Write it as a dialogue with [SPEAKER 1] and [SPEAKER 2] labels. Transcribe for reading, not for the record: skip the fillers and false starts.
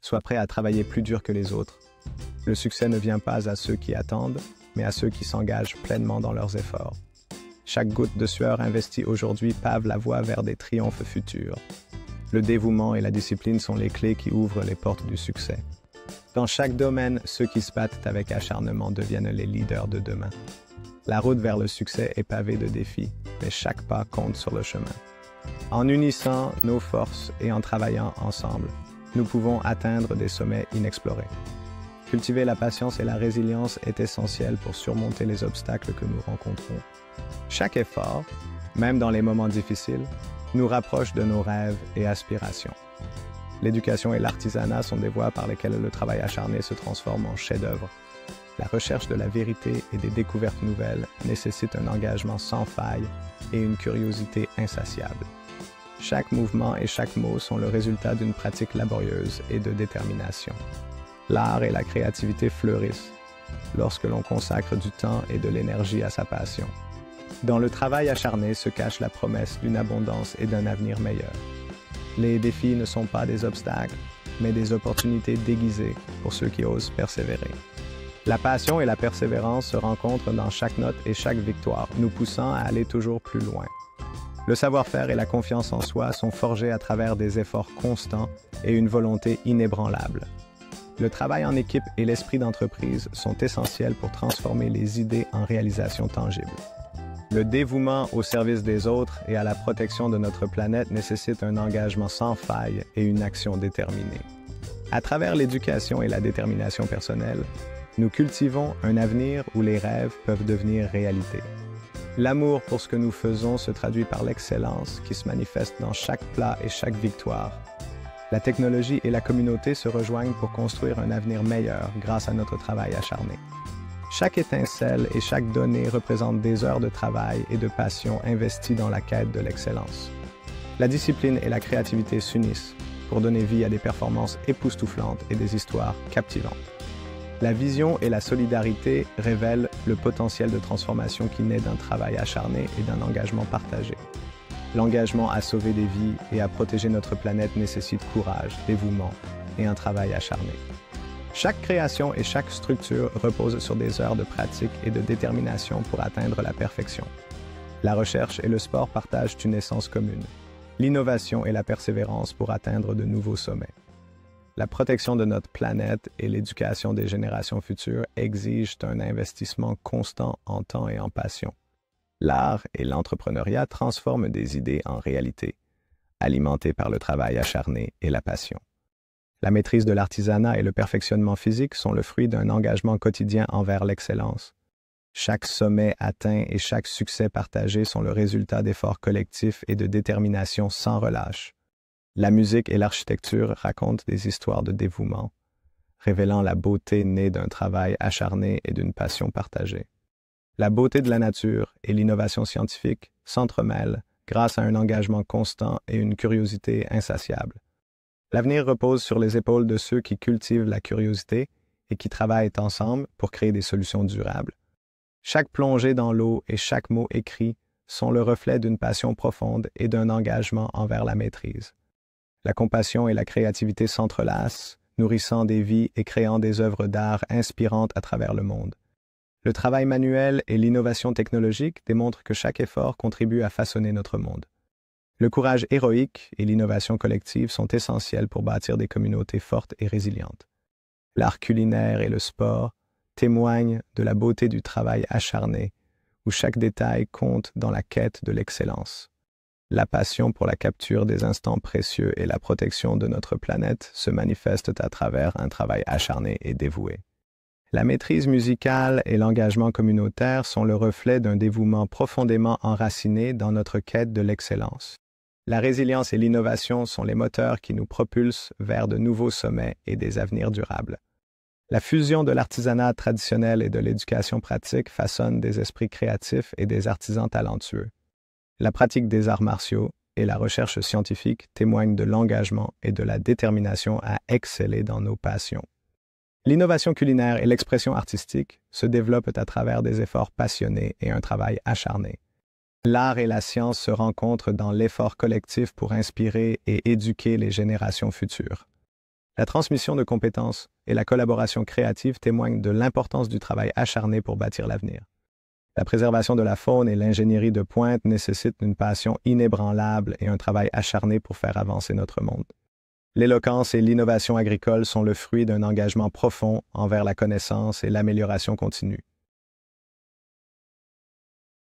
[SPEAKER 1] Sois prêt à travailler plus dur que les autres. Le succès ne vient pas à ceux qui attendent, mais à ceux qui s'engagent pleinement dans leurs efforts. Chaque goutte de sueur investie aujourd'hui pave la voie vers des triomphes futurs. Le dévouement et la discipline sont les clés qui ouvrent les portes du succès. Dans chaque domaine, ceux qui se battent avec acharnement deviennent les leaders de demain. La route vers le succès est pavée de défis, mais chaque pas compte sur le chemin. En unissant nos forces et en travaillant ensemble, nous pouvons atteindre des sommets inexplorés. Cultiver la patience et la résilience est essentiel pour surmonter les obstacles que nous rencontrons. Chaque effort, même dans les moments difficiles, nous rapproche de nos rêves et aspirations. L'éducation et l'artisanat sont des voies par lesquelles le travail acharné se transforme en chef-d'œuvre. La recherche de la vérité et des découvertes nouvelles nécessite un engagement sans faille et une curiosité insatiable. Chaque mouvement et chaque mot sont le résultat d'une pratique laborieuse et de détermination. L'art et la créativité fleurissent lorsque l'on consacre du temps et de l'énergie à sa passion. Dans le travail acharné se cache la promesse d'une abondance et d'un avenir meilleur. Les défis ne sont pas des obstacles, mais des opportunités déguisées pour ceux qui osent persévérer. La passion et la persévérance se rencontrent dans chaque note et chaque victoire, nous poussant à aller toujours plus loin. Le savoir-faire et la confiance en soi sont forgés à travers des efforts constants et une volonté inébranlable. Le travail en équipe et l'esprit d'entreprise sont essentiels pour transformer les idées en réalisations tangibles. Le dévouement au service des autres et à la protection de notre planète nécessite un engagement sans faille et une action déterminée. À travers l'éducation et la détermination personnelle, nous cultivons un avenir où les rêves peuvent devenir réalité. L'amour pour ce que nous faisons se traduit par l'excellence qui se manifeste dans chaque plat et chaque victoire. La technologie et la communauté se rejoignent pour construire un avenir meilleur grâce à notre travail acharné. Chaque étincelle et chaque donnée représentent des heures de travail et de passion investies dans la quête de l'excellence. La discipline et la créativité s'unissent pour donner vie à des performances époustouflantes et des histoires captivantes. La vision et la solidarité révèlent le potentiel de transformation qui naît d'un travail acharné et d'un engagement partagé. L'engagement à sauver des vies et à protéger notre planète nécessite courage, dévouement et un travail acharné. Chaque création et chaque structure repose sur des heures de pratique et de détermination pour atteindre la perfection. La recherche et le sport partagent une essence commune, l'innovation et la persévérance pour atteindre de nouveaux sommets. La protection de notre planète et l'éducation des générations futures exigent un investissement constant en temps et en passion. L'art et l'entrepreneuriat transforment des idées en réalité, alimentés par le travail acharné et la passion. La maîtrise de l'artisanat et le perfectionnement physique sont le fruit d'un engagement quotidien envers l'excellence. Chaque sommet atteint et chaque succès partagé sont le résultat d'efforts collectifs et de détermination sans relâche. La musique et l'architecture racontent des histoires de dévouement, révélant la beauté née d'un travail acharné et d'une passion partagée. La beauté de la nature et l'innovation scientifique s'entremêlent grâce à un engagement constant et une curiosité insatiable. L'avenir repose sur les épaules de ceux qui cultivent la curiosité et qui travaillent ensemble pour créer des solutions durables. Chaque plongée dans l'eau et chaque mot écrit sont le reflet d'une passion profonde et d'un engagement envers la maîtrise. La compassion et la créativité s'entrelacent, nourrissant des vies et créant des œuvres d'art inspirantes à travers le monde. Le travail manuel et l'innovation technologique démontrent que chaque effort contribue à façonner notre monde. Le courage héroïque et l'innovation collective sont essentiels pour bâtir des communautés fortes et résilientes. L'art culinaire et le sport témoignent de la beauté du travail acharné, où chaque détail compte dans la quête de l'excellence. La passion pour la capture des instants précieux et la protection de notre planète se manifestent à travers un travail acharné et dévoué. La maîtrise musicale et l'engagement communautaire sont le reflet d'un dévouement profondément enraciné dans notre quête de l'excellence. La résilience et l'innovation sont les moteurs qui nous propulsent vers de nouveaux sommets et des avenirs durables. La fusion de l'artisanat traditionnel et de l'éducation pratique façonne des esprits créatifs et des artisans talentueux. La pratique des arts martiaux et la recherche scientifique témoignent de l'engagement et de la détermination à exceller dans nos passions. L'innovation culinaire et l'expression artistique se développent à travers des efforts passionnés et un travail acharné. L'art et la science se rencontrent dans l'effort collectif pour inspirer et éduquer les générations futures. La transmission de compétences et la collaboration créative témoignent de l'importance du travail acharné pour bâtir l'avenir. La préservation de la faune et l'ingénierie de pointe nécessitent une passion inébranlable et un travail acharné pour faire avancer notre monde. L'éloquence et l'innovation agricole sont le fruit d'un engagement profond envers la connaissance et l'amélioration continue.